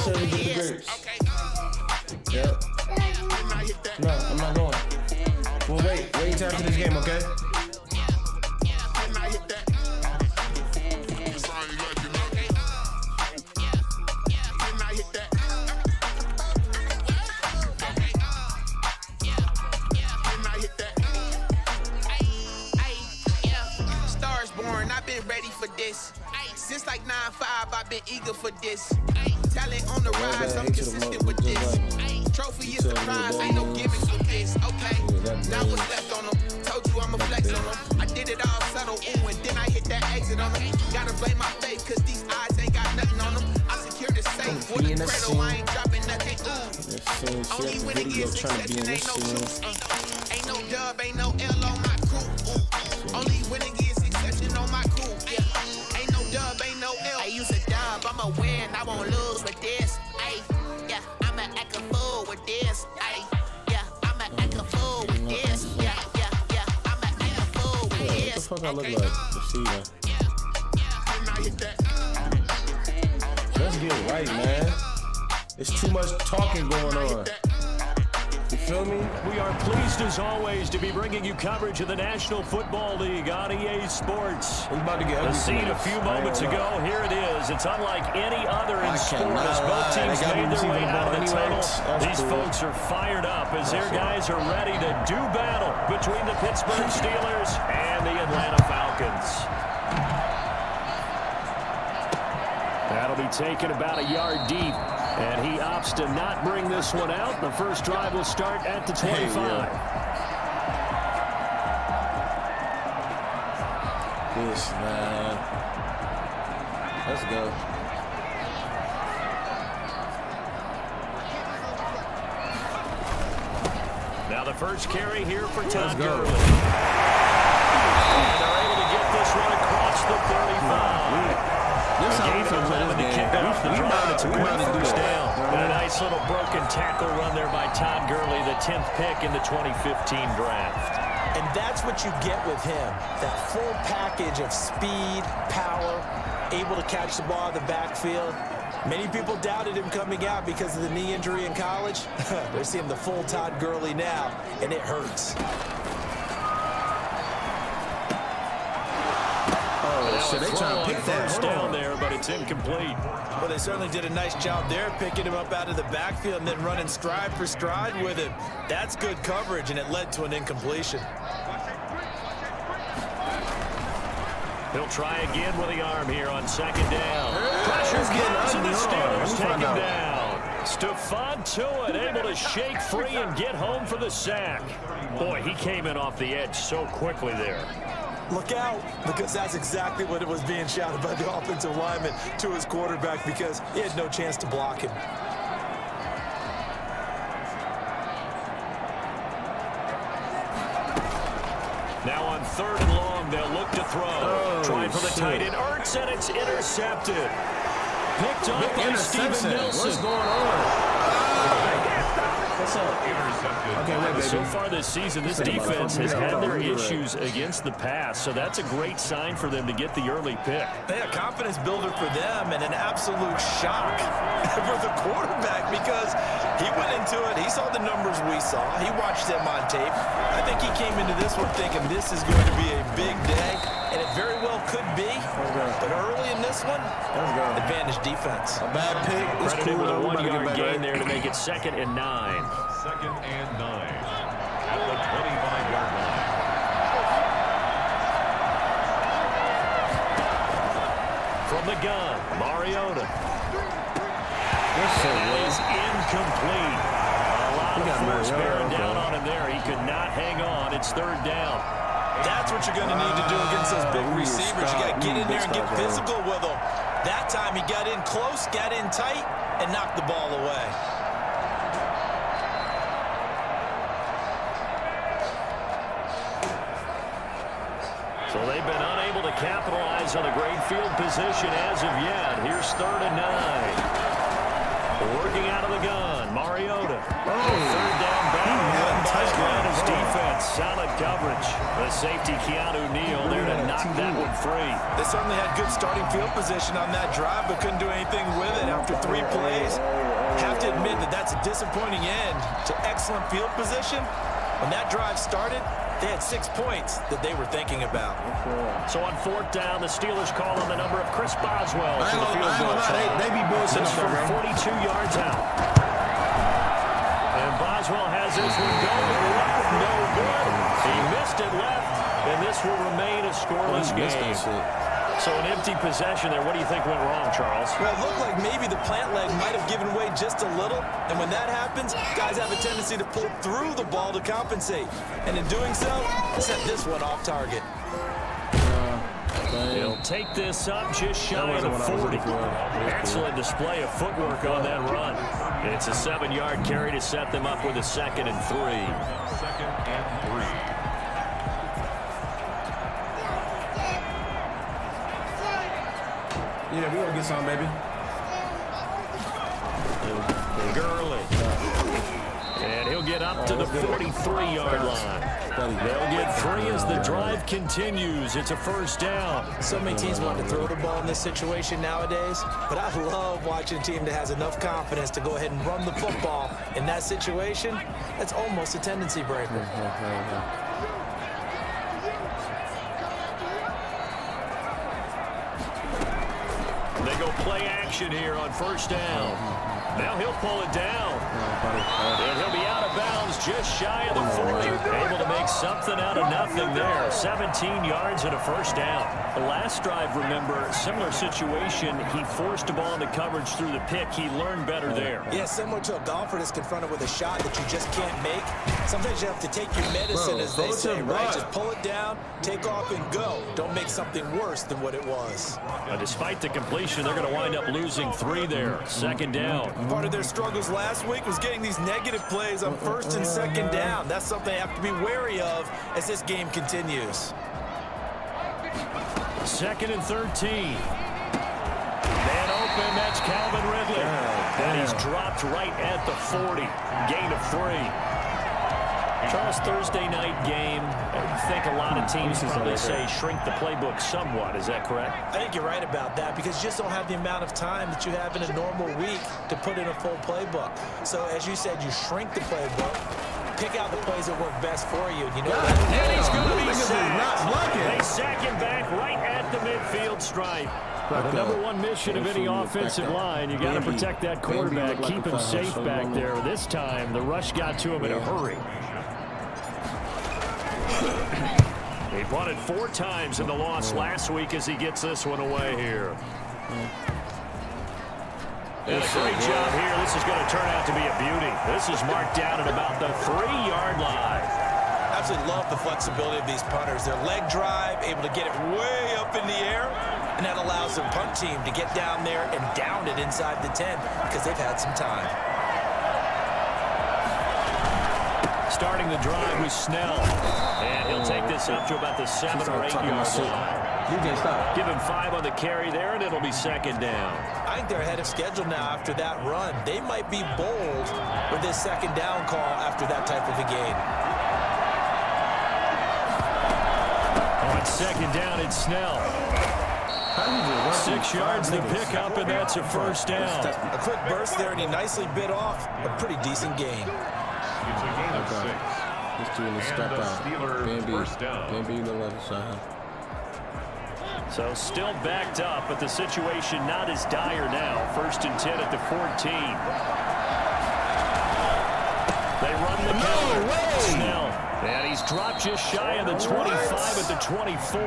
tell you to get the grapes. Yep. No, I'm not going. Well, wait until after this game, okay? Stars born, I've been ready for this. Since like 9-5, I've been eager for this. Talent on the rise, I'm consistent with this. Trophy is the prize, ain't no gimmicks with this. Okay, now what's left on them? Told you I'ma flex on them. I did it all subtle, ooh, and then I hit that exit on them. Gotta blame my faith, cause these eyes ain't got nothing on them. I secure the safe with a cradle, I ain't dropping nothing, ooh. Only winning is succession, ain't no truth. Ain't no dub, ain't no L on my crew, ooh. Only winning is succession on my crew, yeah. Ain't no dub, ain't no L. I use a dub, I'ma win, I won't lose with this. Ay, yeah, I'ma act a fool with this. Ay, yeah, I'ma act a fool with this. Yeah, I'ma act a fool with this. What the fuck I look like? Receiver. Let's get it right, man. There's too much talking going on. You feel me? We are pleased as always to be bringing you coverage of the National Football League on EA Sports. We're about to get the scene a few moments ago. Here it is. It's unlike any other in sport as both teams made their way out of the tunnel. These folks are fired up as their guys are ready to do battle between the Pittsburgh Steelers and the Atlanta Falcons. That'll be taken about a yard deep. And he opts to not bring this one out. The first drive will start at the 25. Yes, man. Let's go. Now the first carry here for Todd Gurley. And they're able to get this one across the 35. This how we feel about this game. It's a first down. And a nice little broken tackle run there by Todd Gurley, the 10th pick in the 2015 draft. And that's what you get with him. That full package of speed, power, able to catch the ball in the backfield. Many people doubted him coming out because of the knee injury in college. They're seeing the full Todd Gurley now, and it hurts. So they trying to pick that down there, but it's incomplete. Well, they certainly did a nice job there, picking him up out of the backfield and then running stride for stride with him. That's good coverage, and it led to an incompletion. He'll try again with the arm here on second down. Pressure's getting to the Steelers, take him down. Stephon Tuitt able to shake free and get home for the sack. Boy, he came in off the edge so quickly there. Look out, because that's exactly what it was being shouted by the offensive lineman to his quarterback because he had no chance to block him. Now on third and long, they'll look to throw. Trying for the tight end, Ertz, and it's intercepted. Picked up by Steven Nelson. What's going on? What's up? Okay, wait, baby. So far this season, this defense has had their issues against the pass, so that's a great sign for them to get the early pick. Yeah, confidence builder for them and an absolute shock for the quarterback because he went into it. He saw the numbers we saw. He watched them on tape. I think he came into this one thinking this is going to be a big day, and it very well could be. But early in this one, advantage defense. A bad pick. It's Credited cool. with a 1-yard gain there to make it 2nd and 9. 2nd and 9 at the 25-yard line. From the gun, Mariota. That is incomplete. A lot of force bearing down on him there. He could not hang on. It's 3rd down. That's what you're going to need to do against those big receivers. You got to get in there and get physical with them. That time he got in close, got in tight, and knocked the ball away. So they've been unable to capitalize on a great field position as of yet. Here's 3rd and 9. Working out of the gun, Mariota. 3rd down back. By Atlanta's defense. solid coverage. The safety, Keanu Neal, there to knock that one free. They certainly had good starting field position on that drive, but couldn't do anything with it after 3 plays. Have to admit that that's a disappointing end to excellent field position. When that drive started, they had 6 points that they were thinking about. So on 4th down, the Steelers call on the number of Chris Boswell for the field goal. They be bullshitting from 42 yards out. And Boswell has this one going left, no good. He missed it left, and this will remain a scoreless game. So an empty possession there. What do you think went wrong, Charles? Well, it looked like maybe the plant leg might have given way just a little. And when that happens, guys have a tendency to pull through the ball to compensate. And in doing so, set this one off target. He'll take this up just shy of the 40. Excellent display of footwork on that run. It's a 7-yard carry to set them up with a 2nd and 3. 2nd and 3. Yeah, we gonna get some, baby. Gurley. And he'll get up to the 43-yard line. They'll get 3 as the drive continues. It's a 1st down. So many teams want to throw the ball in this situation nowadays, but I love watching a team that has enough confidence to go ahead and run the football. In that situation, that's almost a tendency breaker. They go play action here on 1st down. Now he'll pull it down. And he'll be out of bounds just shy of the 40. Able to make something out of nothing there. 17 yards and a 1st down. The last drive, remember, similar situation. He forced the ball into coverage through the pick. He learned better there. Yeah, similar to a golfer that's confronted with a shot that you just can't make. Sometimes you have to take your medicine, as they say, right? Just pull it down, take off, and go. Don't make something worse than what it was. Now, despite the completion, they're going to wind up losing 3 there. 2nd down. Part of their struggles last week was getting these negative plays on 1st and 2nd down. That's something they have to be wary of as this game continues. 2nd and 13. Man open, that's Calvin Ridley. And he's dropped right at the 40. Gain of 3. Charles, Thursday night game, I think a lot of teams probably say shrink the playbook somewhat. Is that correct? I think you're right about that because you just don't have the amount of time that you have in a normal week to put in a full playbook. So, as you said, you shrink the playbook, pick out the plays that work best for you. You know that? And he's going to be sacked. They sack him back right at the midfield stripe. The number 1 mission of any offensive line, you got to protect that quarterback, keep him safe back there. This time, the rush got to him in a hurry. He punted 4 times in the loss last week as he gets this one away here. And a great job here. This is going to turn out to be a beauty. This is marked down at about the 3-yard line. Absolutely love the flexibility of these punters. Their leg drive, able to get it way up in the air, and that allows the punt team to get down there and down it inside the 10 because they've had some time. Starting the drive with Snell. And he'll take this up to about the 7 or 8 yard line. Give him 5 on the carry there, and it'll be 2nd down. I think they're ahead of schedule now after that run. They might be bold with this 2nd down call after that type of a game. On 2nd down, it's Snell. 6 yards the pickup, and that's a 1st down. A quick burst there, and he nicely bit off a pretty decent gain. It's a gain of 6. Let's do a step out. First down. Bambi, the left side. So still backed up, but the situation not as dire now. 1st and 10 at the 14. They run the counter. Snell. And he's dropped just shy of the 25 at the 24.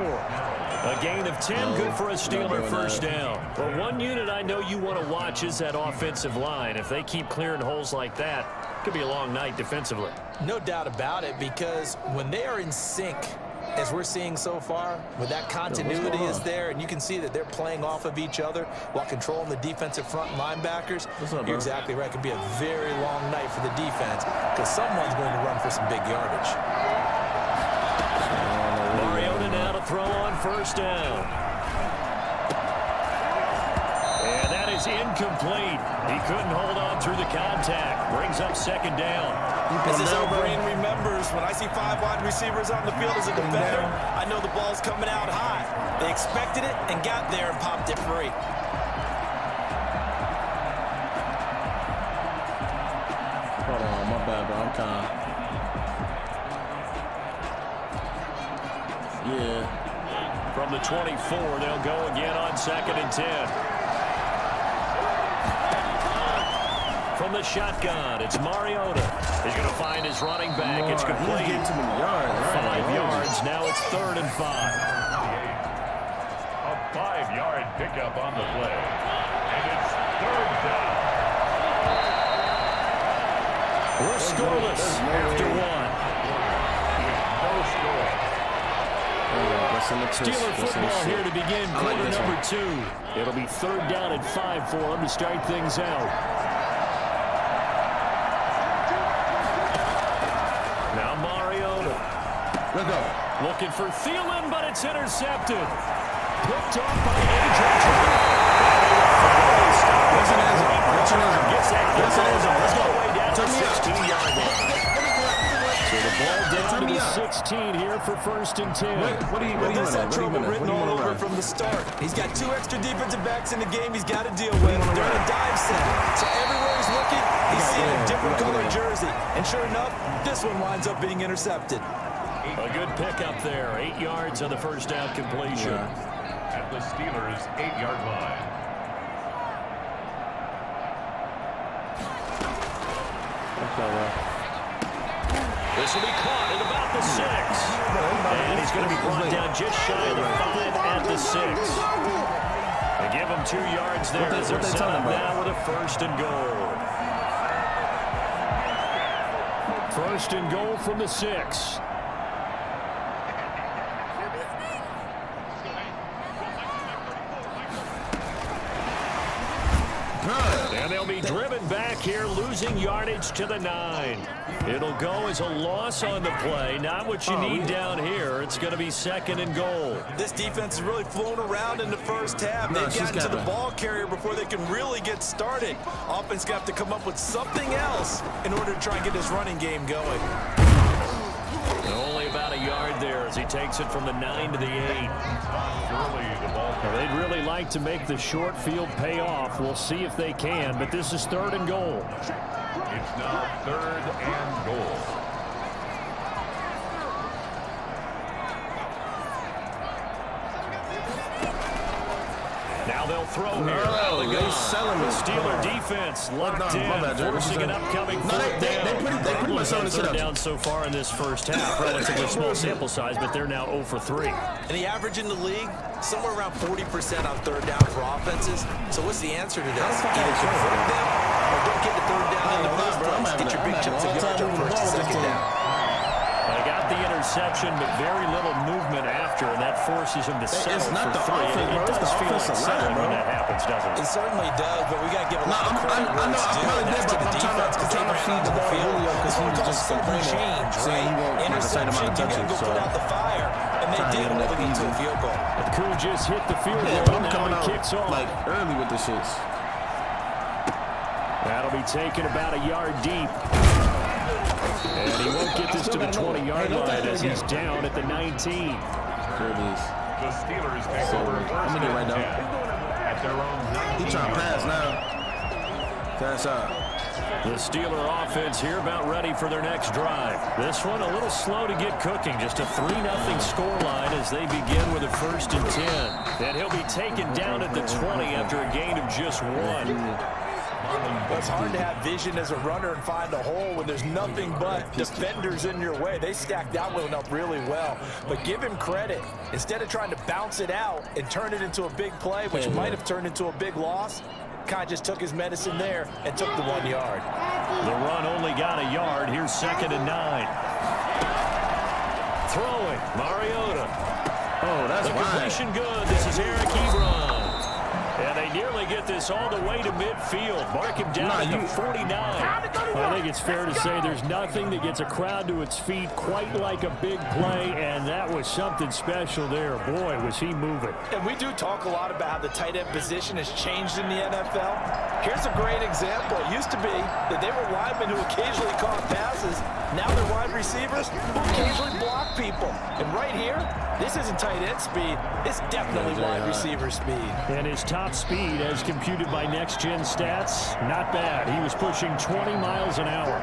A gain of 10, good for a Steeler 1st down. But one unit I know you want to watch is that offensive line. If they keep clearing holes like that, it could be a long night defensively. No doubt about it, because when they are in sync, as we're seeing so far, when that continuity is there, and you can see that they're playing off of each other while controlling the defensive front linebackers, you're exactly right. It could be a very long night for the defense because someone's going to run for some big yardage. Mariota now to throw on 1st down. And that is incomplete. He couldn't hold on through the contact. Brings up second down. As this old Marine remembers, when I see 5 wide receivers on the field as a defender, I know the ball's coming out high. They expected it and got there and popped it free. Hold on, my bad, bro. I'm kind of... Yeah. From the 24, they'll go again on 2nd and 10. From the shotgun, it's Mariota. He's going to find his running back. It's complete. He's getting too many yards. 5 yards. Now it's 3rd and 5. A 5-yard pickup on the play. And it's 3rd down. We're scoreless after 1. No score. Steeler football here to begin quarter number 2. It'll be 3rd down and 5 for them to start things out. Now Mariota. Let's go. Looking for Thielen, but it's intercepted. Picked off by A.J. Gets that. Let's go. All the way down to the 16-yard line. So the ball down to the 16 here for 1st and 10. What do you This had trouble written all over from the start. He's got 2 extra defensive backs in the game he's got to deal with. They're in a dive set. So everywhere he's looking, he's seeing a different colored jersey. And sure enough, this one winds up being intercepted. A good pickup there. 8 yards on the first down completion. At the Steelers' 8-yard line. This will be caught at about the 6. And he's going to be brought down just shy of the 5 at the 6. They give him 2 yards there as they're set up now with a 1st and goal. 1st and goal from the 6. And they'll be driven back here, losing yardage to the 9. It'll go as a loss on the play. Not what you need down here. It's going to be 2nd and goal. This defense has really flown around in the first half. They've gotten to the ball carrier before they can really get started. Offense got to come up with something else in order to try and get this running game going. And only about a yard there as he takes it from the 9 to the 8. They'd really like to make the short field pay off. We'll see if they can, but this is 3rd and goal. It's now 3rd and goal. Now they'll throw here. They selling the Steeler defense locked in, forcing an upcoming 4th down. They pretty much selling third down so far in this first half. Relatively small sample size, but they're now 0 for 3. And the average in the league, somewhere around 40% on 3rd down for offenses. So what's the answer to this? Either convert them or don't get the 3rd down in the first place. Get your big chunks of yards on 1st and 2nd down. They got the interception, but very little movement after, and that forces him to settle for 3. It does feel like settling when that happens, doesn't it? It certainly does, but we got to give a lot of credit where it's due. That's to the defense because they ran onto the field. It's what we call sudden change, right? Interception, you got to go put out the fire, and they did when they get to a field goal. Koo just hit the field goal, now he kicks off. Like early with the shits. That'll be taken about a yard deep. And he won't get this to the 20-yard line as he's down at the 19. There it is. The Steelers take over 1st I'm gonna get right down. at their own 19. He trying to pass now. Pass out. The Steeler offense here about ready for their next drive. This one a little slow to get cooking. Just a 3-0 scoreline as they begin with a 1st and 10. And he'll be taken down at the 20 after a gain of just 1. It's hard to have vision as a runner and find a hole when there's nothing but defenders in your way. They stacked that one up really well. But give him credit. Instead of trying to bounce it out and turn it into a big play, which might have turned into a big loss, Kai just took his medicine there and took the 1 yard. The run only got a yard. Here's 2nd and 9. Throwing, Mariota. Oh, that's the wide. completion good. This is Eric Ebron. And they nearly get this all the way to midfield. Mark him down at the 49. I think it's fair to say there's nothing that gets a crowd to its feet quite like a big play, and that was something special there. Boy, was he moving. And we do talk a lot about how the tight end position has changed in the NFL. Here's a great example. It used to be that they were linemen who occasionally caught passes. Now they're wide receivers who occasionally block people. And right here, this isn't tight end speed. It's definitely wide receiver speed. And his top speed, as computed by Next Gen Stats, not bad. He was pushing 20 miles an hour.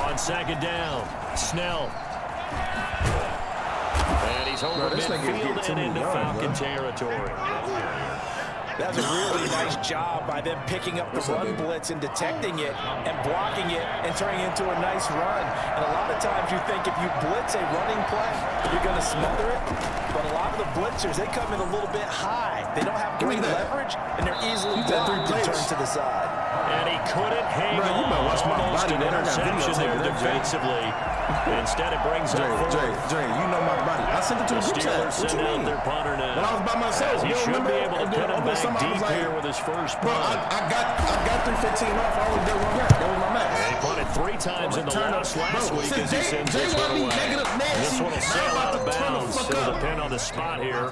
On second down, Snell. And he's over midfield and into Falcon territory. That was a really nice job by them picking up the run blitz and detecting it and blocking it and turning it into a nice run. And a lot of times you think if you blitz a running play, you're going to smother it. But a lot of the blitzers, they come in a little bit high. They don't have great leverage, and they're easily blocked and turned to the side. And he couldn't hang on. Almost an interception there defensively. Instead, it brings up Dre, you know my body. I sent it to the a group chat. Steelers send out their punter now. When I was by myself, he should be able to put him back deep here with his first punt. I got 315 off. I only did one rep. That was my max. He punted 3 times in the last week as he sends this one away. This one will sail out of bounds. It'll depend on the spot here.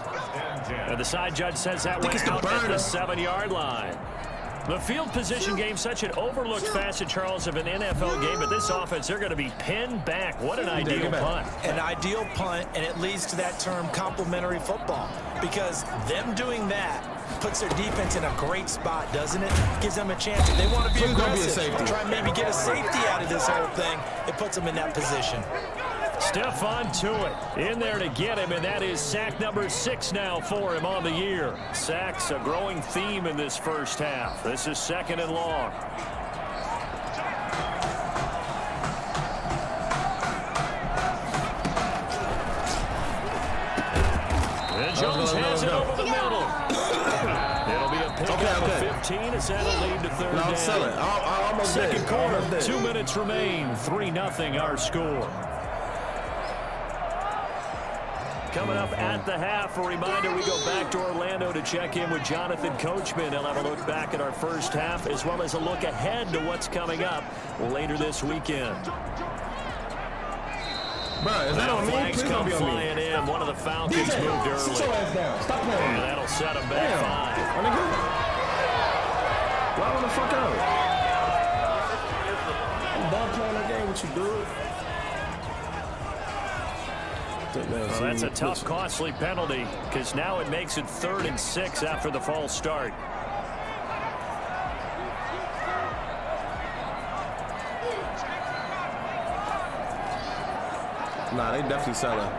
And the side judge says that went out at the 7-yard line. The field position game, such an overlooked facet, Charles, of an NFL game. But this offense, they're going to be pinned back. What an ideal punt. An ideal punt, and it leads to that term complementary football. Because them doing that puts their defense in a great spot, doesn't it? Gives them a chance. If they want to be aggressive, try and maybe get a safety out of this whole thing, it puts them in that position. Stephon Tuitt in there to get him, and that is sack number 6 now for him on the year. Sacks a growing theme in this first half. This is 2nd and long. And Jones has it over the middle. It'll be a pickup of 15. It's at a lead to 3rd down. I'm selling. I almost Second quarter, 2 minutes remain. 3-0 our score. Coming up at the half, a reminder, we go back to Orlando to check in with Jonathan Coachman. He'll have a look back at our first half, as well as a look ahead to what's coming up later this weekend. Bro, is that on me? Flags come flying in. One of the Falcons moved early. Sit your ass down. Stop playing. And that'll set him back 5. Why the fuck out? I'm done playing that game with you, dude. Well, that's a tough, costly penalty, because now it makes it 3rd and 6 after the false start. Nah, they definitely selling.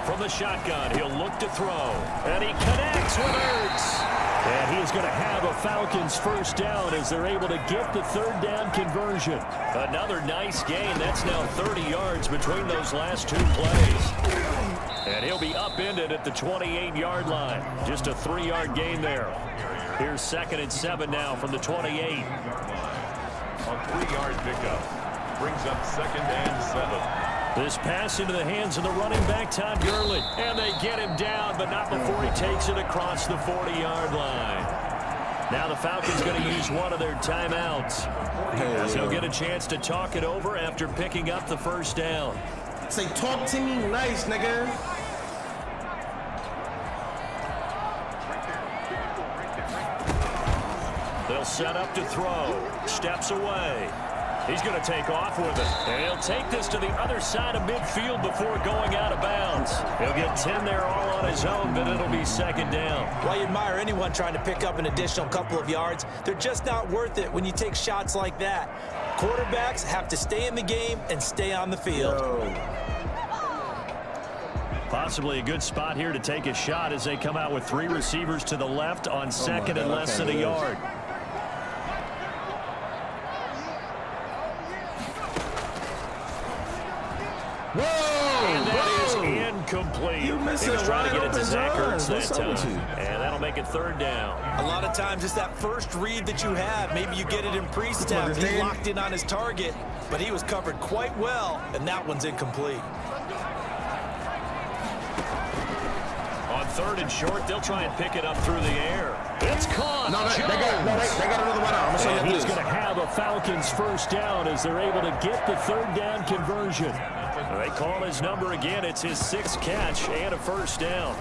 From the shotgun, he'll look to throw, and he connects with Ertz. And he's going to have a Falcons first down as they're able to get the 3rd down conversion. Another nice gain. That's now 30 yards between those last 2 plays. And he'll be upended at the 28-yard line. Just a 3-yard gain there. Here's 2nd and 7 now from the 28. A 3-yard pickup brings up 2nd and 7. This pass into the hands of the running back, Todd Gurley. And they get him down, but not before he takes it across the 40-yard line. Now the Falcons going to use one of their timeouts. As he'll get a chance to talk it over after picking up the first down. Say, talk to me nice, nigga. They'll set up to throw. Steps away. He's going to take off with it. And he'll take this to the other side of midfield before going out of bounds. He'll get 10 there all on his own, but it'll be 2nd down. Well, you admire anyone trying to pick up an additional couple of yards. They're just not worth it when you take shots like that. Quarterbacks have to stay in the game and stay on the field. Possibly a good spot here to take a shot as they come out with 3 receivers to the left on 2nd and less than a yard. Whoa! And that is incomplete. You He was missing trying to get wide it to open Zach Ertz runs. that What's up with time. you? And that'll make it 3rd down. A lot of times, just that first read that you have, maybe you get it in pre-snap. He locked in on his target, but he was covered quite well, and that one's incomplete. On 3rd and short, they'll try and pick it up through the air. It's caught. No, they got another one out. I'm going to show And you he's this. going to have a Falcons 1st down as they're able to get the 3rd down conversion. They call his number again. It's his 6th catch and a 1st down.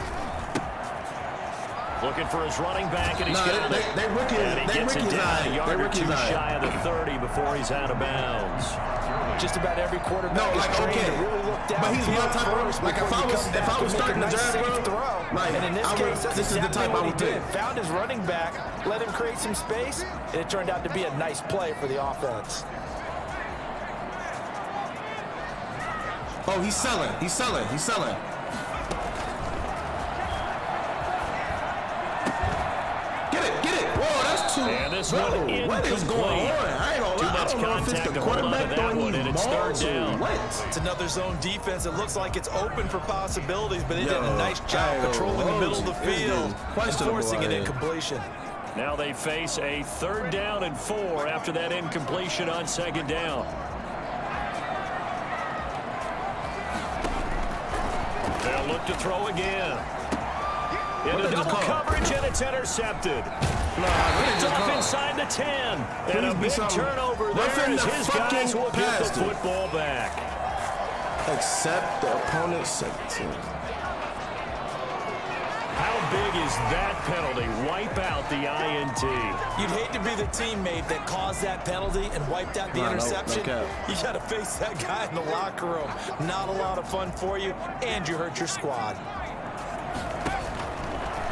Looking for his running back, and he's got it. They rookie And he gets it down a yard or 2 eye. shy of the 30 before he's out of bounds. Just about every quarterback is trained to really look down. But he's my type of, like, if I was starting the draft, bro, like, and in this case, that's this is the type I would did. take. Found his running back, let him create some space, and it turned out to be a nice play for the offense. Oh, he's selling. He's selling. He's selling. Get it. Get it. Whoa, that's too. And this bro, one what is going on? incomplete. I ain't gonna Too lie. I much don't know if it's contact the to hold on to quarterback that throwing one, these and it's 3rd balls or down. what? It's another zone defense. It looks like it's open for possibilities, but they did Yo, a nice job hey, controlling the middle of the it's field and questionable forcing an out here. incompletion. Now they face a 3rd down and 4 after that incompletion on 2nd down. They'll look to throw again. Into double coverage, and it's intercepted. It's off inside the 10. And a big turnover there as his guys will get the football back. Accept the opponent's second team. How big is that penalty? Wipe out the INT. You'd hate to be the teammate that caused that penalty and wiped out the interception. You got to face that guy in the locker room. Not a lot of fun for you, and you hurt your squad.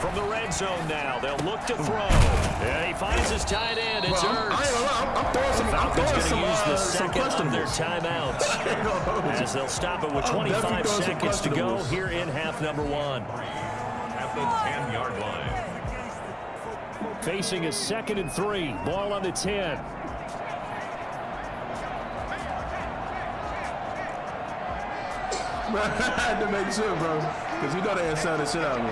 From the red zone now, they'll look to throw. And he finds his tight end. It's Ertz. I'm throwing some. Falcons going to use the some second of their timeouts as they'll stop it with 25 seconds to go here in half number 1. At the 10-yard line. Facing a 2nd and 3. Ball on the 10. I had to make sure, bro, because you know they ain't selling the shit out of me.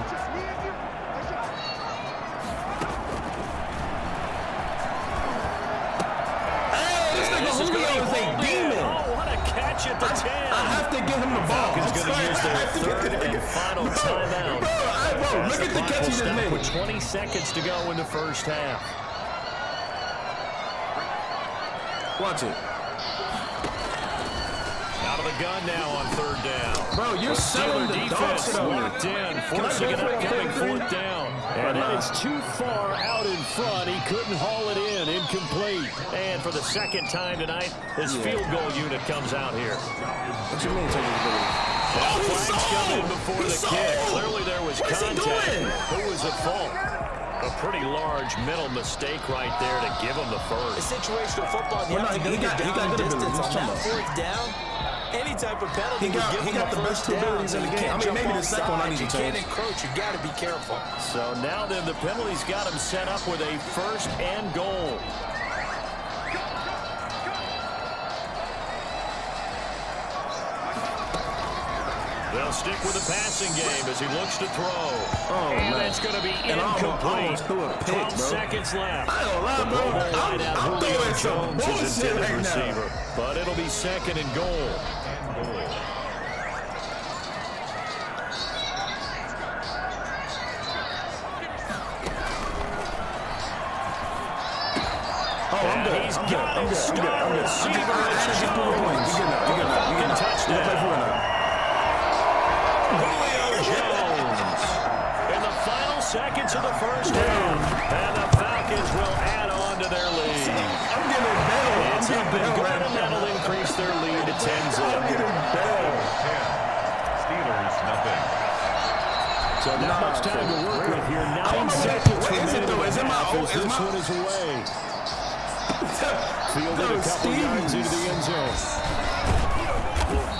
This is going to be a demon. Oh, what a catch at the 10. I have to get him the ball. Falcons going to use their 3rd and final timeout. Bro, look at the catch he just made. With 20 seconds to go in the 1st half. Watch it. Out of the gun now on 3rd down. Bro, you're selling the defense dog locked in, forcing an upcoming 4th down. And that is too far out in front. He couldn't haul it in. Incomplete. And for the 2nd time tonight, his field goal unit comes out here. What you mean, take his ability? Flags come in before the kick. Clearly there was What's he contact. doing? Who was at fault? A pretty large mental mistake right there to give him the first. It's situational football. You have to he get got down good distance abilities. on that 4th down. Any type of penalty He would give him got the best 2 abilities in the game. I mean, maybe the second one I need to You can't change. encroach. You got to be careful. So now then the penalty's got him set up with a 1st and goal. They'll stick with the passing game as he looks to throw. Oh, and man. it's going to be And I incomplete. almost threw a pick, 12 bro. seconds left. I ain't gonna lie, bro. I'm Julio throwing some Jones is bullshit intended right receiver. now. But it'll be 2nd and goal. Oh, I'm good. He's I'm good. got I'm his good. star I'm good. receiver. I had to get 4 points. You get it. Falcon touchdown. Play for it now. Julio Jones in the final seconds of the 1st down. And the Falcons will add on to their lead. I'm getting bailed. It's up and good, and that'll increase their lead to 10-0. I'm getting bailed. Steelers, nothing. So not much time to work with here. 9 What seconds is it, though? Is it my old? This one is away. Fielded a couple yards into the end zone.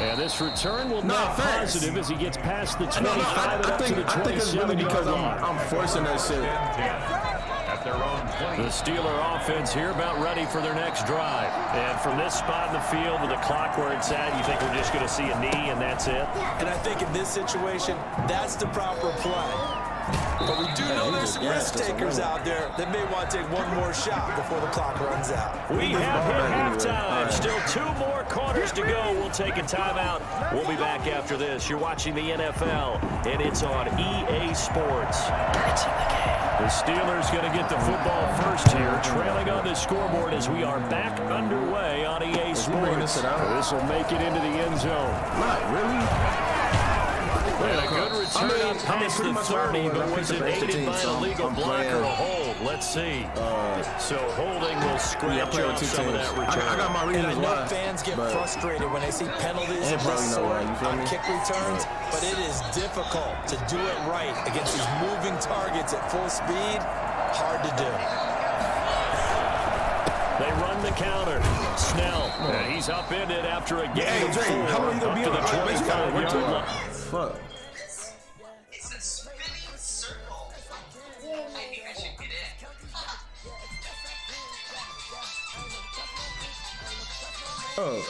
And this return will not positive as he gets past the 25 and up to the 27-yard line. I'm forcing that shit. At at their own 20. The Steeler offense here about ready for their next drive. And from this spot in the field with the clock where it's at, you think we're just going to see a knee and that's it? And I think in this situation, that's the proper play. But we do know there's some risk takers out there that may want to take one more shot before the clock runs out. We have hit halftime. Still 2 more quarters to go. We'll take a timeout. We'll be back after this. You're watching the NFL, and it's on EA Sports. It's in the game. The Steelers going to get the football first here, trailing on the scoreboard as we are back underway on EA Sports. This will make it into the end zone. Not really. And a good return up past the 30, but was it aided by an illegal block or a hold? Let's see. So holding will scratch off some of that return. I got my reasons and I know why, fans get frustrated when they see penalties of this sort on kick returns, but it is difficult to do it right against these moving targets at full speed. Hard to do. They run the counter. Snell, and he's upended after a game of 4 how long you gonna be up to the on? 25-yard line. Fuck. It's a spinning circle. I think I should get in. Oh.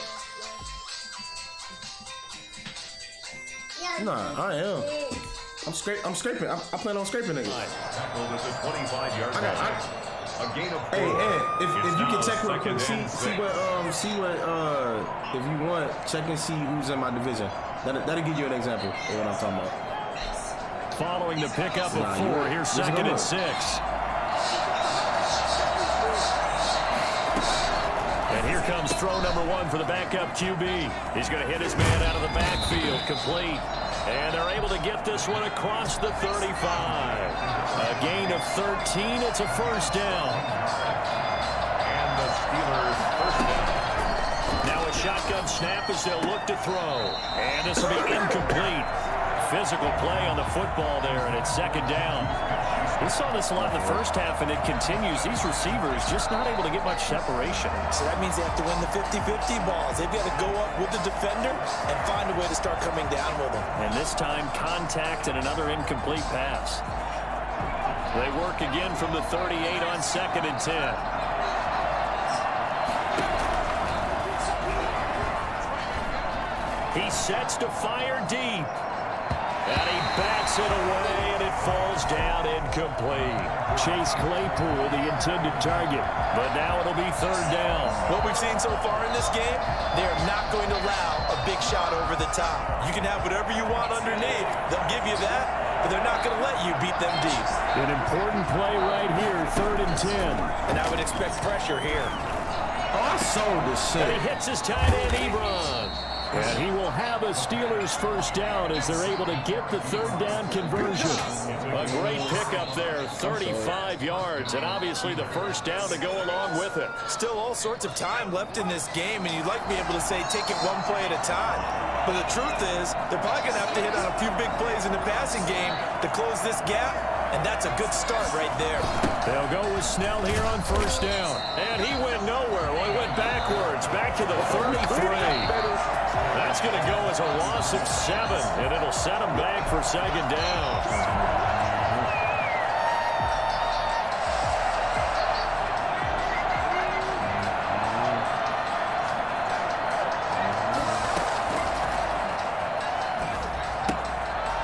Nah, I am. I'm scraping. I plan on scraping niggas. Well, there's a 25-yard line. A gain of 4. Hey, if you can check real quick, Second and see what if you want, check and see who's in my division. That'll give you an example of what I'm talking about. Following the pickup of 4, here's 2nd and 6. And here comes throw number 1 for the backup QB. He's going to hit his man out of the backfield, complete. And they're able to get this one across the 35. A gain of 13. It's a first down. And the Steelers first down. Now a shotgun snap as they'll look to throw. And this will be incomplete. Physical play on the football there, and it's 2nd down. We saw this a lot in the first half, and it continues. These receivers just not able to get much separation. So that means they have to win the 50-50 balls. They've got to go up with the defender and find a way to start coming down with them. And this time, contact and another incomplete pass. They work again from the 38 on 2nd and 10. He sets to fire deep. And he bats it away, and it falls down incomplete. Chase Claypool, the intended target. But now it'll be 3rd down. What we've seen so far in this game, they are not going to allow a big shot over the top. You can have whatever you want underneath. They'll give you that, but they're not going to let you beat them deep. An important play right here, 3rd and 10. And I would expect pressure here. Oh, I sold this shit. And he hits his tight end, Ebron. And he will have a Steelers first down as they're able to get the 3rd down conversion. A great pickup there, 35 yards, and obviously the first down to go along with it. Still all sorts of time left in this game, and you'd like to be able to say take it one play at a time. But the truth is, they're probably going to have to hit on a few big plays in the passing game to close this gap, and that's a good start right there. They'll go with Snell here on first down. And he went nowhere. Well, he went backwards, back to the 33. That's going to go as a loss of 7, and it'll set him back for 2nd down.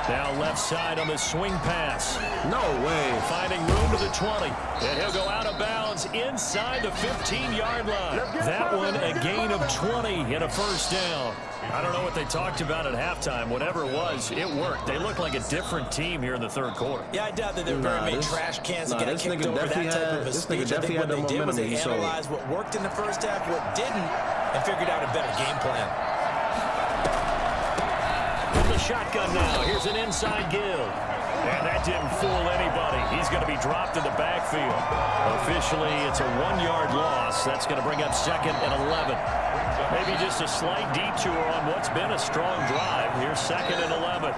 Now left side on the swing pass. No way. Finding room to the 20. And he'll go out of bounds inside the 15-yard line. That one a gain of 20 and a first down. I don't know what they talked about at halftime. Whatever it was, it worked. They look like a different team here in the 3rd quarter. Yeah, I doubt that there were very many trash cans that get kicked over that type of a speech. I think what they did was they analyzed what worked in the first half, what didn't, and figured out a better game plan. The shotgun now. Here's an inside give. And that didn't fool anybody. He's going to be dropped in the backfield. Officially, it's a 1-yard loss. That's going to bring up 2nd and 11. Maybe just a slight detour on what's been a strong drive. Here's 2nd and 11.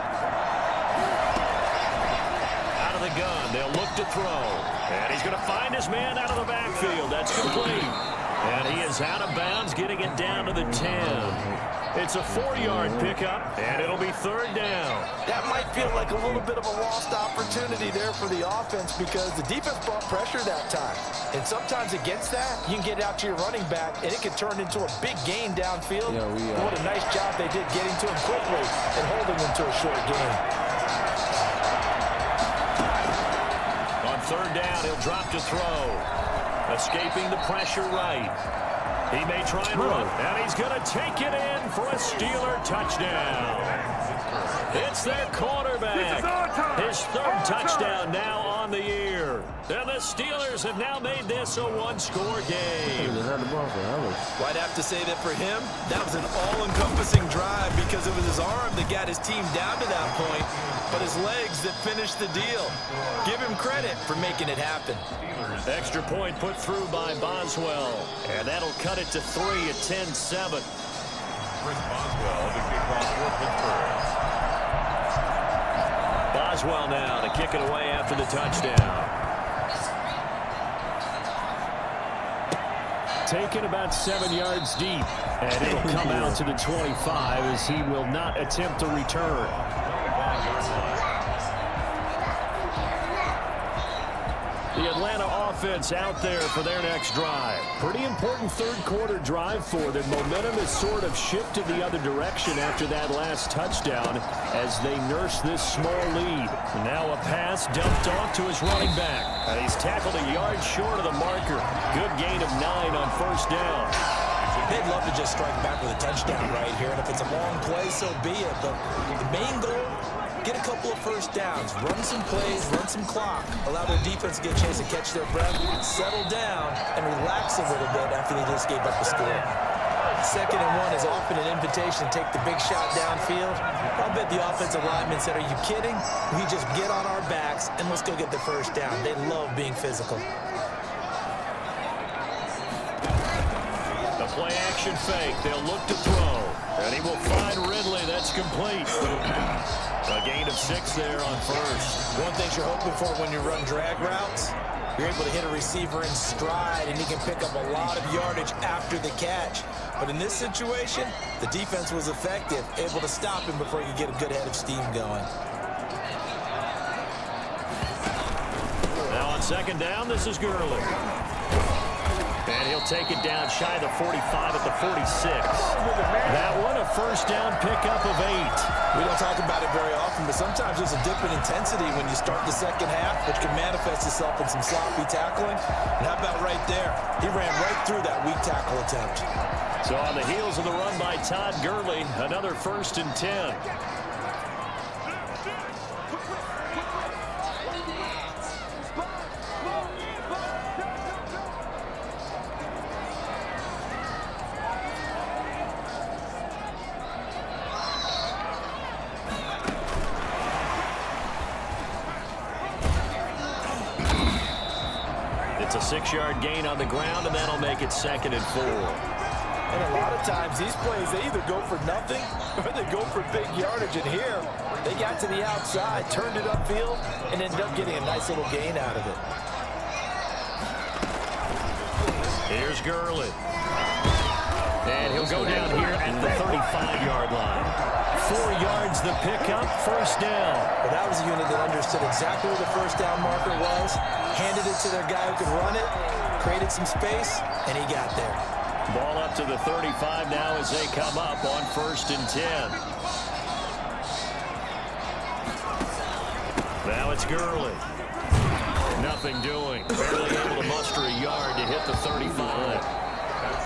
Out of the gun. They'll look to throw. And he's going to find his man out of the backfield. That's complete. And he is out of bounds, getting it down to the 10. It's a 4-yard pickup, and it'll be 3rd down. That might feel like a little bit of a lost opportunity. opportunity there for the offense because the defense brought pressure that time. And sometimes against that, you can get out to your running back, and it can turn into a big gain downfield. What a nice job they did getting to him quickly and holding him to a short gain. On third down, he'll drop to throw. Escaping the pressure right. He may try and run, and he's going to take it in for a Steeler touchdown. It's their quarterback. His third touchdown now on the year. And the Steelers have now made this a one-score game. I'd have to say that for him, that was an all-encompassing drive because it was his arm that got his team down to that point, but his legs that finished the deal. Give him credit for making it happen. Extra point put through by Boswell, and that'll cut it to 3 at 10-7. Chris Boswell to kick off for Pittsburgh. Boswell now to kick it away after the touchdown. Taken about 7 yards deep, and it'll come out to the 25 as he will not attempt to return. The Atlanta offense out there for their next drive. Pretty important third quarter drive for them. Momentum has sort of shifted the other direction after that last touchdown as they nurse this small lead. Now a pass dumped off to his running back. And he's tackled a yard short of the marker. Good gain of 9 on first down. They'd love to just strike back with a touchdown right here, and if it's a long play, so be it. But the main goal, get a couple of first downs, run some plays, run some clock, allow their defense to get a chance to catch their breath, settle down, and relax a little bit after they just gave up the score. 2nd and 1 is often an invitation to take the big shot downfield. I'll bet the offensive lineman said, are you kidding? We just get on our backs, and let's go get the first down. They love being physical. The play action fake. They'll look to throw. And he will find Ridley. That's complete. A gain of 6 there on first. One thing you're hoping for when you run drag routes, you're able to hit a receiver in stride, and he can pick up a lot of yardage after the catch. But in this situation, the defense was effective, able to stop him before he could get a good head of steam going. Now on second down, this is Gurley. And he'll take it down shy of the 45 at the 46. That one, a first down pickup of 8. We don't talk about it very often, but sometimes there's a dip in intensity when you start the second half, which can manifest itself in some sloppy tackling. And how about right there? He ran right through that weak tackle attempt. So on the heels of the run by Todd Gurley, another 1st and 10. It's a 6-yard gain on the ground, and that'll make it 2nd and 4. And a lot of times, these plays, they either go for nothing or they go for big yardage. And here, they got to the outside, turned it upfield, and ended up getting a nice little gain out of it. Here's Gurley. And he'll go down here at the 35-yard line. 4 yards the pickup, first down. Well, that was a unit that understood exactly where the first down marker was, handed it to their guy who could run it, created some space, and he got there. Ball up to the 35 now as they come up on 1st and 10. Now it's Gurley. Nothing doing. Barely able to muster a yard to hit the 35.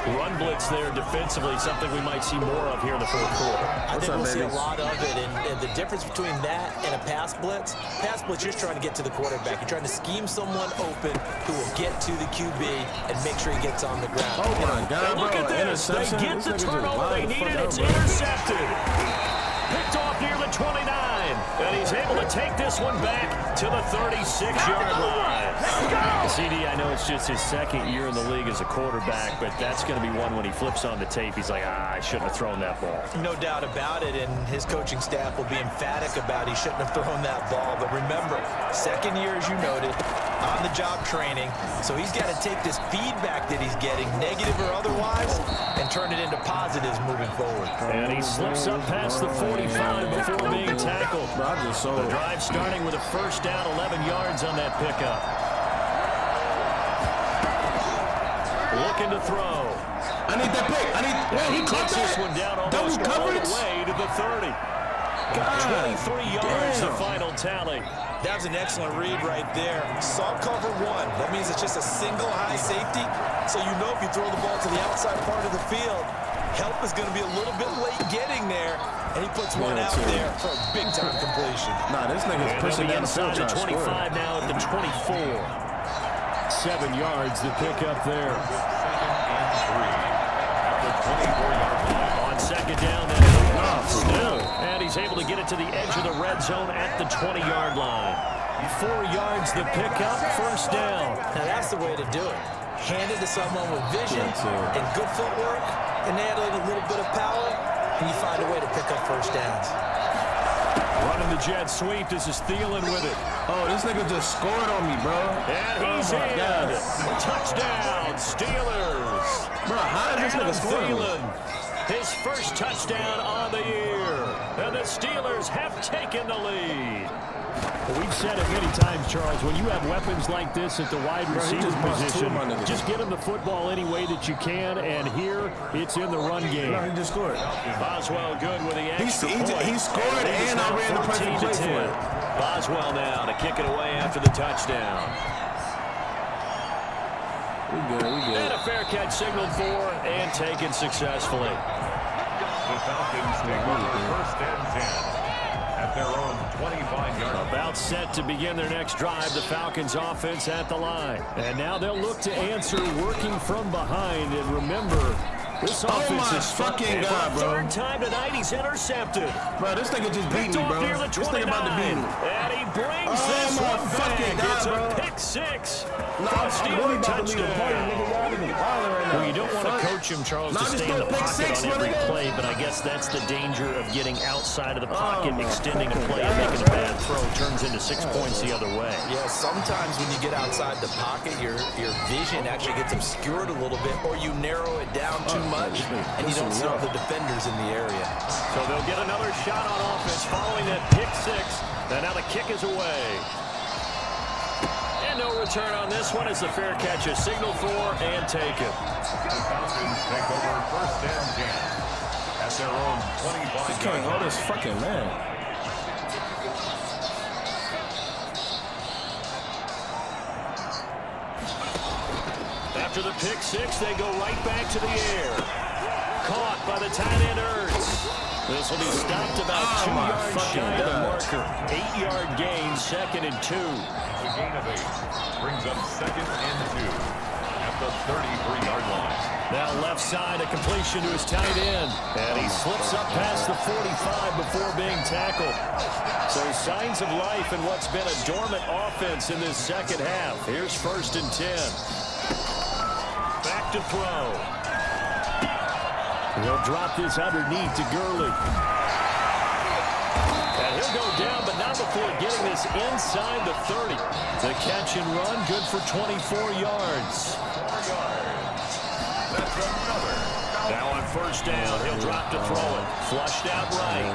Run blitz there defensively, something we might see more of here in the 4th quarter. I think we'll see a lot of it, and the difference between that and a pass blitz, you're just trying to get to the quarterback. You're trying to scheme someone open who will get to the QB and make sure he gets on the ground. Oh, my God, look at this. They get the turnover they needed. It's intercepted. Picked off near the 29. And he's able to take this one back to the 36-yard line. CD, I know it's just his 2nd year in the league as a quarterback, but that's going to be one when he flips on the tape. He's like, I shouldn't have thrown that ball. No doubt about it, and his coaching staff will be emphatic about he shouldn't have thrown that ball. But remember, Second year, as you noted, on-the-job training. So he's got to take this feedback that he's getting, negative or otherwise, and turn it into positives moving forward. And he slips up past the 45 before being tackled. The drive starting with a first down, 11 yards on that pickup. Looking to throw. I need that pick. He takes this one down almost all the way to the 30. 23 yards, the final tally. That was an excellent read right there. Saw cover one. That means it's just a single high safety. So you know if you throw the ball to the outside part of the field, help is going to be a little bit late getting there. And he puts one out there for a big-time completion. Nah, this nigga's pushing down inside the 25 now at the 24. 7 yards to pick up there. On second down, still. And he's able to get it to the edge of the red zone at the 20-yard line. 4 yards to pick up, first down. Now that's the way to do it. Hand it to someone with vision and good footwork, and add in a little bit of power, and you find a way to pick up first downs. Running the jet sweep. This is Thielen with it. Oh, this nigga just scored on me, bro. And he's in. Touchdown, Steelers. Bro, how did this nigga score on me? His first touchdown on the year. And the Steelers have taken the lead. Well, we've said it many times, Charles, when you have weapons like this at the wide receiver position, just get him the football any way that you can, and here it's in the run game. No, he just scored. Boswell good with the extra point. He scored and I ran the perfect play for it. Boswell now to kick it away after the touchdown. We good. And a fair catch signaled for and taken successfully. The Falcons take over first and 10 at their own 25-yard. About set to begin their next drive, the Falcons offense at the line. And now they'll look to answer working from behind. And remember, this offense is fucking God, bro. Third time tonight he's intercepted. Bro, this nigga just beat me, bro. This nigga about to beat me. And he brings this one back. It's a pick six. Steeler touchdown. Well, you don't want to coach him, Charles, to stay in the pocket on every play, but I guess that's the danger of getting outside of the pocket, extending a play, and making a bad throw turns into 6 points the other way. Yeah, sometimes when you get outside the pocket, your vision actually gets obscured a little bit, or you narrow it down too much, and you don't see all the defenders in the area. So they'll get another shot on offense following that pick six, and now the kick is away. No return on this one as the fair catch is signaled for and taken. The Falcons take over first and 10 at their own 25. He can't hold his fucking man. After the pick six, they go right back to the air. Caught by the tight end Ertz. This will be stopped about 2 yards shy of the marker. 8-yard gain, second and 2. The gain of 8 brings up second and 2 at the 33-yard line. Now left side, a completion to his tight end. And he slips up past the 45 before being tackled. So signs of life in what's been a dormant offense in this second half. Here's first and 10. Back to throw. He'll drop this underneath to Gurley. And he'll go down, but not before getting this inside the 30. The catch and run, good for 24 yards. 4 yards. That's another. Now on first down, he'll drop to throw it. Flushed out right.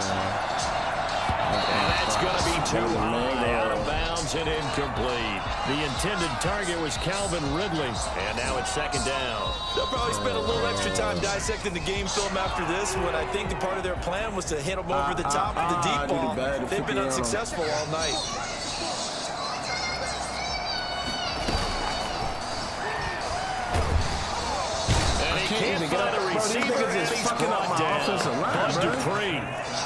And that's going to be too high, out of bounds and incomplete. The intended target was Calvin Ridley. And now it's second down. They'll probably spend a little extra time dissecting the game film after this one. I think the part of their plan was to hit them over the top with the deep ball. They've been unsuccessful all night. And he can't find a receiver, and he's brought down. Bud Dupree.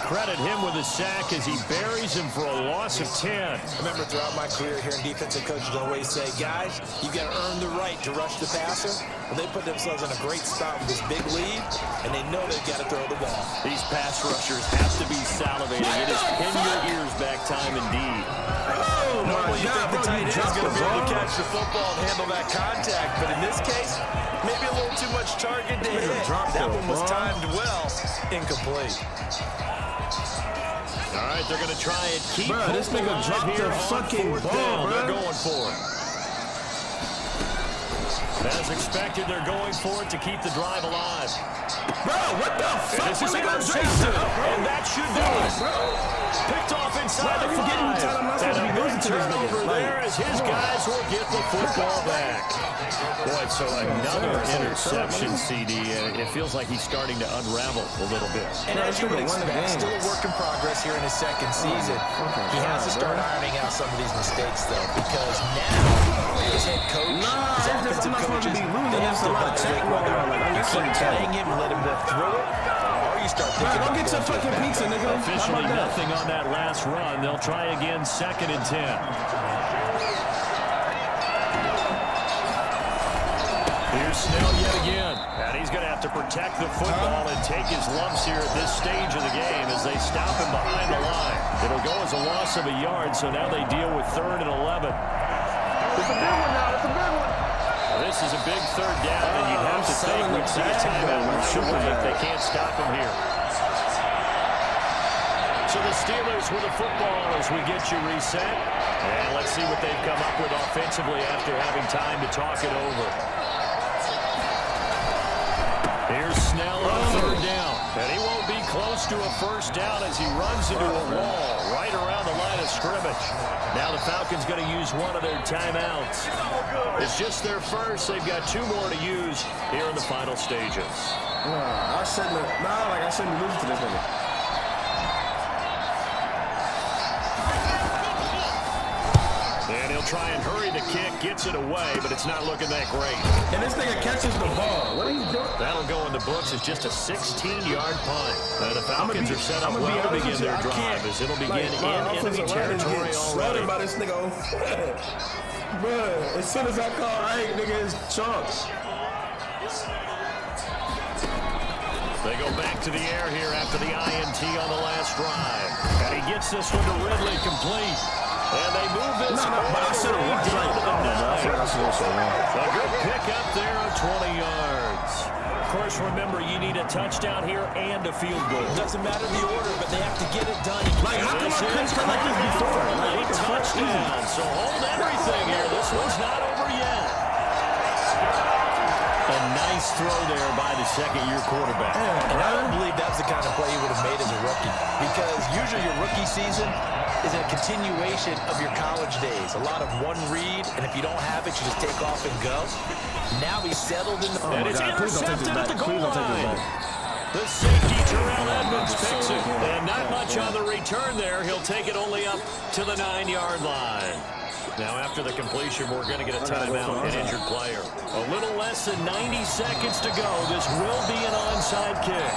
Credit him with a sack as he buries him for a loss of 10. I remember throughout my career here in defensive coaches always say, guys, you got to earn the right to rush the passer. Well, they put themselves in a great spot with this big lead, and they know they've got to throw the ball. These pass rushers have to be salivating. It is pin your ears back time indeed. Normally you think the tight end is going to be able to catch the football and handle that contact, but in this case, maybe a little too much target to hit. That one was timed well, incomplete. All right, they're going to try and keep this nigga dropped the fucking ball, They're bro. going for it. As expected, they're going for it to keep the drive alive. Bro, what the fuck? This is intercepted, and that should do it. Picked off inside the 5. And a big turnover there as his guys will get the football back. Boy, so another interception, CD, and it feels like he's starting to unravel a little bit. And as you would expect, still a work in progress here in his second season. He has to start ironing out some of these mistakes, though, because now his head coach, his offensive coaches, they have to evaluate whether you keep playing him and let him work through it, or you start thinking Go get your fucking pizza, nigga. Officially nothing on that last run. They'll try again, 2nd and 10. Here's Snell yet again. And he's going to have to protect the football and take his lumps here at this stage of the game as they stop him behind the line. It'll go as a loss of a yard, so now they deal with 3rd and 11. It's a big one now. It's a big one. This is a big 3rd down, and you'd have to think we'd see a timeout right away if they can't stop him here. So the Steelers with the football as we get you reset. And let's see what they've come up with offensively after having time to talk it over. Here's Snell on 3rd down. And he won't be close to a 1st down as he runs into a wall right around the line of scrimmage. Now the Falcons going to use one of their timeouts. It's just their first. They've got 2 more to use here in the final stages. I shouldn't lose to this nigga. And he'll try and hurry the kick, gets it away, but it's not looking that great. And this nigga catches the ball. What are you doing? That'll go in the books as just a 16-yard punt. The Falcons are set up well to begin their drive as it'll begin in enemy territory already. By this nigga. Bruh, as soon as I call right, nigga, it's chunks. They go back to the air here after the INT on the last drive. And he gets this one to Ridley complete. And they move this but I should have watched down to the 9. A good pick up there of 20 yards. Of course, remember, you need a touchdown here and a field goal. Doesn't matter the order, but they have to get it done. Like, how come I couldn't come like this before? Like, what the fuck? Touchdown. So hold everything here. This one's not over yet. A nice throw there by the 2nd-year quarterback. And I don't believe that's the kind of play he would have made as a rookie, because usually your rookie season is a continuation of your college days. A lot of one read, and if you don't have it, you just take off and go. Now he's settled in the... And it's intercepted at the goal line. The safety, Terrell Edmonds, picks it. And not much on the return there. He'll take it only up to the 9-yard line. Now, after the completion, we're going to get a timeout, an injured player. A little less than 90 seconds to go. This will be an onside kick.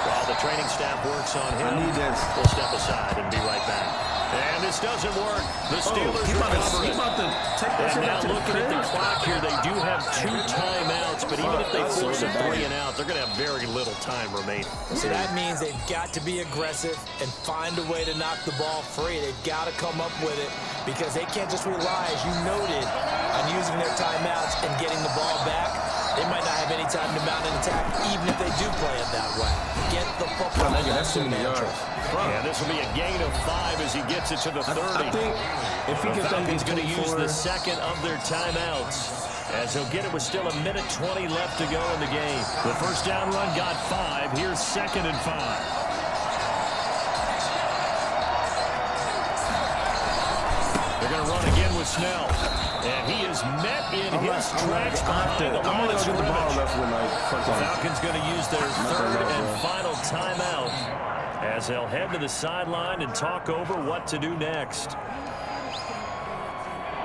While the training staff works on him, we'll step aside and be right back. And this doesn't work. The Steelers recover it. And now looking at the clock here, they do have 2 timeouts, but even if they force a 3 and out, they're going to have very little time remaining. So that means they've got to be aggressive and find a way to knock the ball free. They've got to come up with it because they can't just rely, as you noted, on using their timeouts and getting the ball back. They might not have any time to mount an attack, even if they do play it that way. Get the football. That's too many yards. Yeah, this will be a gain of 5 as he gets it to the 30. I think if he the gets Falcons going to use the 2nd of their timeouts as he'll get it with still 1:20 left to go in the game. The 1st down run got 5. Here's 2nd and 5. They're going to run again with Snell. And he is met in his tracks behind the line of scrimmage. The Falcons going to use their 3rd and final timeout as they'll head to the sideline and talk over what to do next.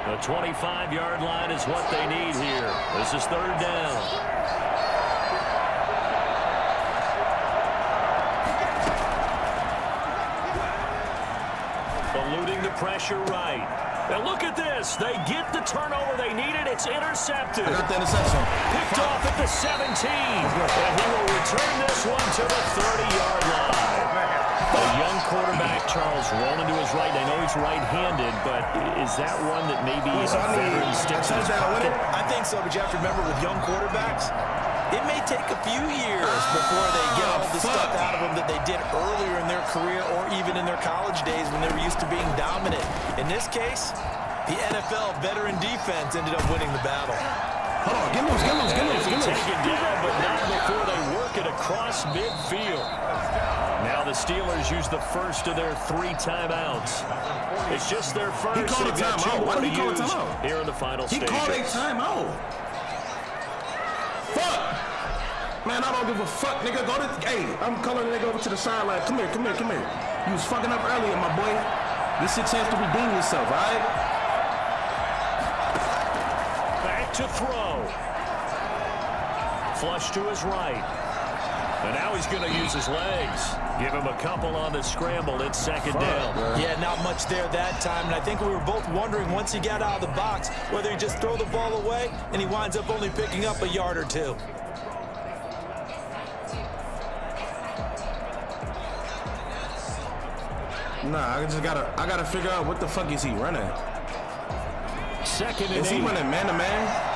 The 25-yard line is what they need here. This is 3rd down. Eluding the pressure right. And look at this. They get the turnover they needed. It's intercepted. I got the interception. Picked off at the 17. And he will return this one to the 30-yard line. A young quarterback, Charles, rolling to his right. I know he's right-handed, but is that one that maybe a veteran sticks in his pocket? I think so, but you have to remember with young quarterbacks, It may take a few years before they get all the stuff out of them that they did earlier in their career or even in their college days when they were used to being dominant. In this case, the NFL veteran defense ended up winning the battle. Hold on, get loose. Taken down, but not before they work it across midfield. Now the Steelers use the first of their 3 timeouts. It's just their first. He called a timeout. Why did he call a timeout? Here in the final stages. He called a timeout. Fuck. Man, I don't give a fuck, nigga. Go to. Hey, I'm calling the nigga over to the sideline. Come here. You was fucking up earlier, my boy. This is your chance to redeem yourself, all right? Back to throw. Flush to his right. And now he's going to use his legs. Give him a couple on the scramble. It's second down. Yeah, not much there that time. And I think we were both wondering once he got out of the box whether he just throw the ball away and he winds up only picking up a yard or 2. Nah, I gotta figure out what the fuck is he running. Second and 8. Is he running man-to-man?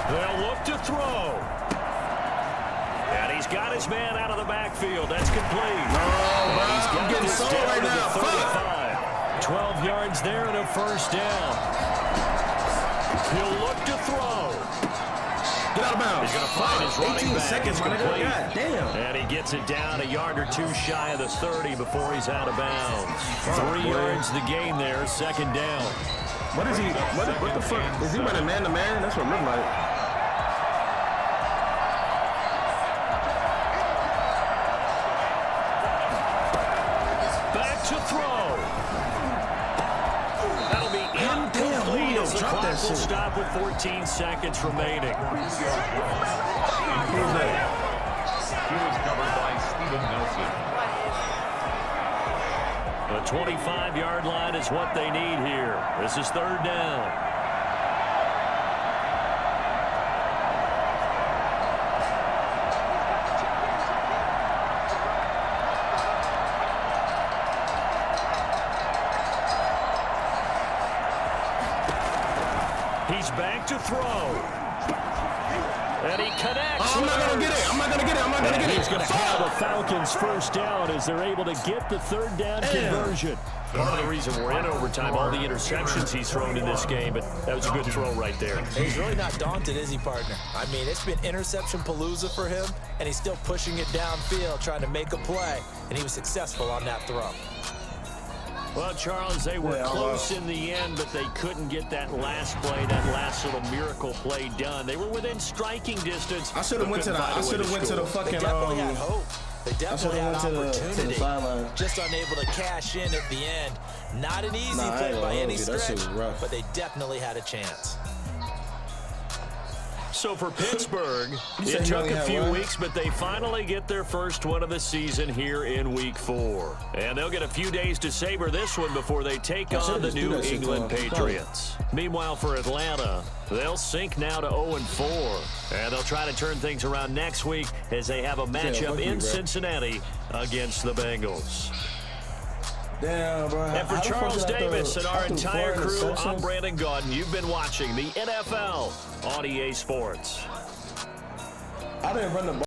They'll look to throw. And he's got his man out of the backfield. That's complete. No, bro. He's got I'm getting this sold down right to now. the 35. Fuck. 12 yards there and a first down. He'll look to throw. Get out of bounds. He's going to find his running 18 back. seconds, my nigga. God damn. And he gets it down a yard or 2 shy of the 30 before he's out of bounds. 3 yards the gain there, second down. What is he? What the fuck? Is he running man-to-man? That's what it looked like. Back to throw. That'll be incomplete as the clock will stop with 14 seconds remaining. Who's that? He was covered by Steven Nelson. The 25-yard line is what they need here. This is third down. He's back to throw. And he connects. Oh, I'm not going to get it. He's going to have the Falcons first down as they're able to get the third down conversion. Part of the reason we're in overtime, all the interceptions he's thrown in this game, but that was a good throw right there. He's really not daunted, is he, partner? I mean, it's been interception palooza for him, and he's still pushing it downfield, trying to make a play, and he was successful on that throw. Well, Charles, they were close in the end, but they couldn't get that last play, that last little miracle play done. They were within striking distance. I should have went to the fucking. They definitely had hope. They definitely had opportunity. Just unable to cash in at the end. Not an easy play by any stretch, but they definitely had a chance. So for Pittsburgh, it took a few weeks, but they finally get their first one of the season here in Week 4. And they'll get a few days to savor this one before they take on the New England Patriots. Meanwhile, for Atlanta, they'll sink now to 0-4. And they'll try to turn things around next week as they have a matchup in Cincinnati against the Bengals. Damn, bro. And for Charles Davis and our entire crew, I'm Brandon Gaudin. You've been watching the NFL on EA Sports. I didn't run the ball.